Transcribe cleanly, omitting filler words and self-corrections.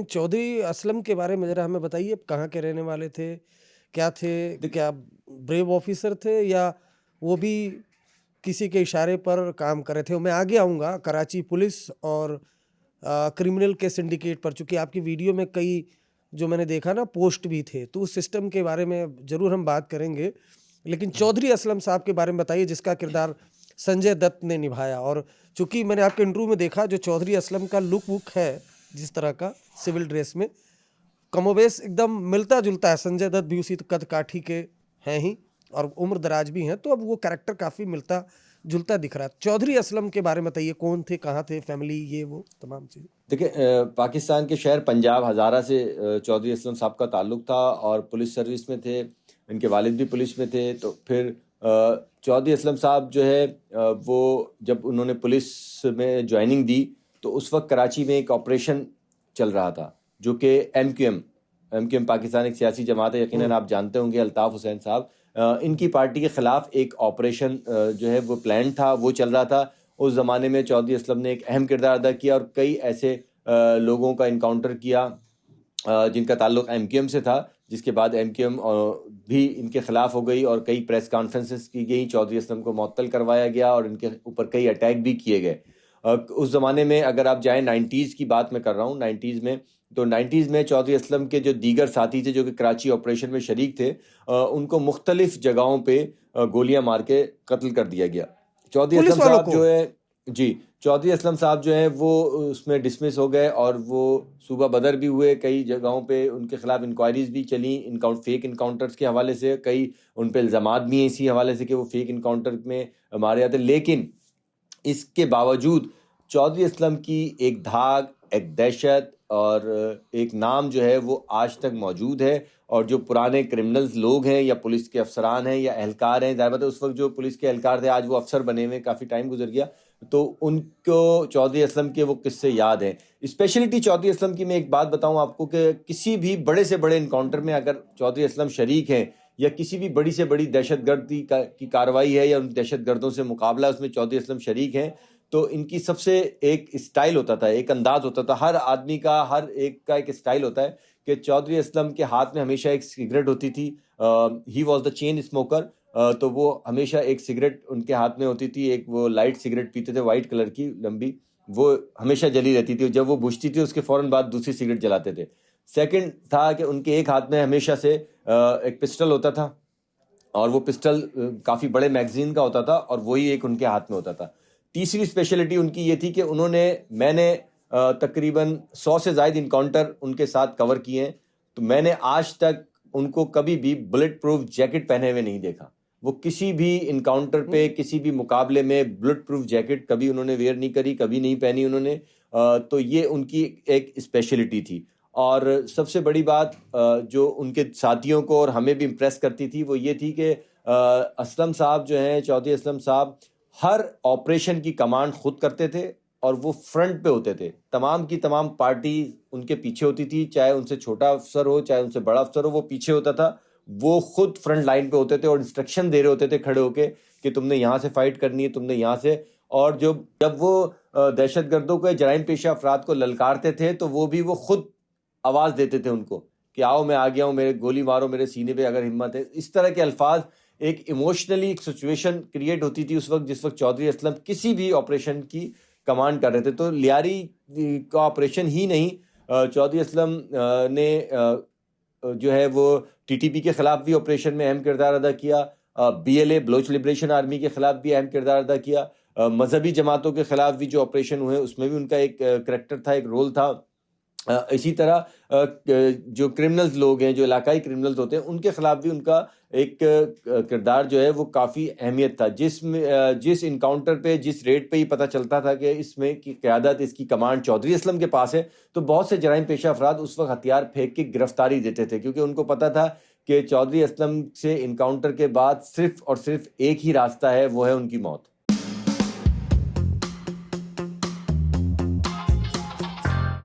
چودھری اسلم کے بارے میں ذرا ہمیں بتائیے، کہاں کے رہنے والے تھے، کیا تھے، کیا بریو آفیسر تھے یا وہ بھی کسی کے اشارے پر کام کر رہے تھے؟ میں آگے آؤں گا کراچی پولیس اور کرمنل کے سنڈیکیٹ پر، چونکہ آپ کی ویڈیو میں کئی جو میں نے دیکھا نا پوسٹ بھی تھے، تو اس سسٹم کے بارے میں ضرور ہم بات کریں گے، لیکن چودھری اسلم صاحب کے بارے میں بتائیے جس کا کردار سنجے دت نے نبھایا۔ اور چونکہ میں نے آپ کے انٹرویو میں دیکھا جو چودھری اسلم کا لک وک ہے جس طرح کا سول ڈریس میں، کم و بیش ایک دم ملتا جلتا ہے، سنجے دت بھی اسی قد کاٹھی کے ہیں ہی اور عمر دراز بھی ہیں، تو اب وہ کریکٹر کافی ملتا جلتا دکھ رہا ہے۔ چودھری اسلم کے بارے میں بتائیے، کون تھے، کہاں تھے، فیملی، یہ وہ تمام چیزیں۔ دیکھیں، پاکستان کے شہر پنجاب ہزارہ سے چودھری اسلم صاحب کا تعلق تھا اور پولیس سروس میں تھے، ان کے والد بھی پولیس میں تھے۔ تو پھر چودھری اسلم صاحب جو ہے وہ جب انہوں نے پولیس میں جوائننگ دی تو اس وقت کراچی میں ایک آپریشن چل رہا تھا جو کہ ایم کیو ایم پاکستان ایک سیاسی جماعت ہے، یقیناً آپ جانتے ہوں گے، الطاف حسین صاحب، ان کی پارٹی کے خلاف ایک آپریشن جو ہے وہ پلان تھا، وہ چل رہا تھا۔ اس زمانے میں چودھری اسلم نے ایک اہم کردار ادا کیا اور کئی ایسے لوگوں کا انکاؤنٹر کیا جن کا تعلق ایم کیو ایم سے تھا، جس کے بعد ایم کیو ایم بھی ان کے خلاف ہو گئی اور کئی پریس کانفرنسز کی گئی، چودھری اسلم کو معطل کروایا گیا اور ان کے اوپر کئی اٹیک بھی کیے گئے۔ اس زمانے میں اگر آپ جائیں، 90s کی بات میں کر رہا ہوں، 90s میں چودھری اسلم کے جو دیگر ساتھی تھے جو کہ کراچی آپریشن میں شریک تھے، ان کو مختلف جگہوں پہ گولیاں مار کے قتل کر دیا گیا۔ چودھری اسلم صاحب جو ہے چودھری اسلم صاحب جو ہیں وہ اس میں ڈسمس ہو گئے اور وہ صوبہ بدر بھی ہوئے، کئی جگہوں پہ ان کے خلاف انکوائریز بھی چلیں فیک انکاؤنٹرز کے حوالے سے، کئی ان پہ الزامات بھی ہیں اسی حوالے سے کہ وہ فیک انکاؤنٹر میں مارے جاتے، لیکن اس کے باوجود چودھری اسلم کی ایک دھاگ، ایک دہشت اور ایک نام جو ہے وہ آج تک موجود ہے۔ اور جو پرانے کرمنلز لوگ ہیں یا پولیس کے افسران ہیں یا اہلکار ہیں، ظاہر بات ہے اس وقت جو پولیس کے اہلکار تھے آج وہ افسر بنے ہوئے، کافی ٹائم گزر گیا، تو ان کو چودھری اسلم کے وہ قصے یاد ہیں۔ اسپیشلٹی چودھری اسلم کی میں ایک بات بتاؤں آپ کو کہ کسی بھی بڑے سے بڑے انکاؤنٹر میں اگر چودھری اسلم شریک ہیں یا کسی بھی بڑی سے بڑی دہشت گردی کی کارروائی ہے یا ان دہشت گردوں سے مقابلہ اس میں چودھری اسلم شریک ہیں، تو ان کی سب سے ایک اسٹائل ہوتا تھا، ایک انداز ہوتا تھا، ہر آدمی کا، ہر ایک کا ایک اسٹائل ہوتا ہے کہ چودھری اسلم کے ہاتھ میں ہمیشہ ایک سگریٹ ہوتی تھی، he was the chain smoker, تو وہ ہمیشہ ایک سگریٹ ان کے ہاتھ میں ہوتی تھی، ایک وہ لائٹ سگریٹ پیتے تھے وائٹ کلر کی لمبی، وہ ہمیشہ جلی رہتی تھی، جب وہ بجھتی تھی اس کے فوراً بعد دوسری سگریٹ جلاتے تھے۔ سیکنڈ تھا کہ ان کے ایک ہاتھ میں ہمیشہ سے ایک پسٹل ہوتا تھا اور وہ پسٹل کافی بڑے میگزین کا ہوتا تھا اور وہی ایک ان کے ہاتھ میں ہوتا تھا۔ تیسری اسپیشلٹی ان کی یہ تھی کہ میں نے تقریباً 100 سے زائد انکاؤنٹر ان کے ساتھ کور کیے ہیں، تو میں نے آج تک ان کو کبھی بھی بلٹ پروف جیکٹ پہنے ہوئے نہیں دیکھا۔ وہ کسی بھی انکاؤنٹر پہ، کسی بھی مقابلے میں بلٹ پروف جیکٹ کبھی انہوں نے ویئر نہیں کری، کبھی نہیں پہنی انہوں نے، تو یہ ان کی ایک اسپیشلٹی تھی۔ اور سب سے بڑی بات جو ان کے ساتھیوں کو اور ہمیں بھی امپریس کرتی تھی وہ یہ تھی کہ اسلم صاحب جو ہیں، چودھری اسلم صاحب، ہر آپریشن کی کمانڈ خود کرتے تھے اور وہ فرنٹ پہ ہوتے تھے، تمام کی تمام پارٹی ان کے پیچھے ہوتی تھی، چاہے ان سے چھوٹا افسر ہو چاہے ان سے بڑا افسر ہو، وہ پیچھے ہوتا تھا، وہ خود فرنٹ لائن پہ ہوتے تھے اور انسٹرکشن دے رہے ہوتے تھے کھڑے ہو کے کہ تم نے یہاں سے فائٹ کرنی ہے، تم نے یہاں سے۔ اور جب وہ دہشت گردوں کو، جرائم پیشہ افراد کو للکارتے تھے تو وہ بھی وہ خود آواز دیتے تھے ان کو کہ آؤ میں آ گیا ہوں، میرے گولی مارو میرے سینے پہ اگر ہمت ہے۔ اس طرح کے الفاظ، ایک ایموشنلی ایک سچویشن کریٹ ہوتی تھی اس وقت جس وقت چودھری اسلم کسی بھی آپریشن کی کمانڈ کر رہے تھے۔ تو لیاری کا آپریشن ہی نہیں، چودھری اسلم نے جو ہے وہ ٹی ٹی پی کے خلاف بھی آپریشن میں اہم کردار ادا کیا، B L A Baloch liberation army کے خلاف بھی اہم کردار ادا کیا، مذہبی جماعتوں کے خلاف بھی جو آپریشن ہوئے اس میں بھی ان کا ایک کریکٹر تھا، ایک رول تھا۔ اسی طرح جو کرمنلز لوگ ہیں، جو علاقائی کرمنلز ہوتے ہیں، ان کے خلاف بھی ان کا ایک کردار جو ہے وہ کافی اہمیت تھا، جس انکاؤنٹر پہ، جس ریٹ پہ ہی پتہ چلتا تھا کہ اس میں کی قیادت، اس کی کمانڈ چودھری اسلم کے پاس ہے، تو بہت سے جرائم پیشہ افراد اس وقت ہتھیار پھینک کے گرفتاری دیتے تھے، کیونکہ ان کو پتہ تھا کہ چودھری اسلم سے انکاؤنٹر کے بعد صرف اور صرف ایک ہی راستہ ہے، وہ ہے ان کی موت۔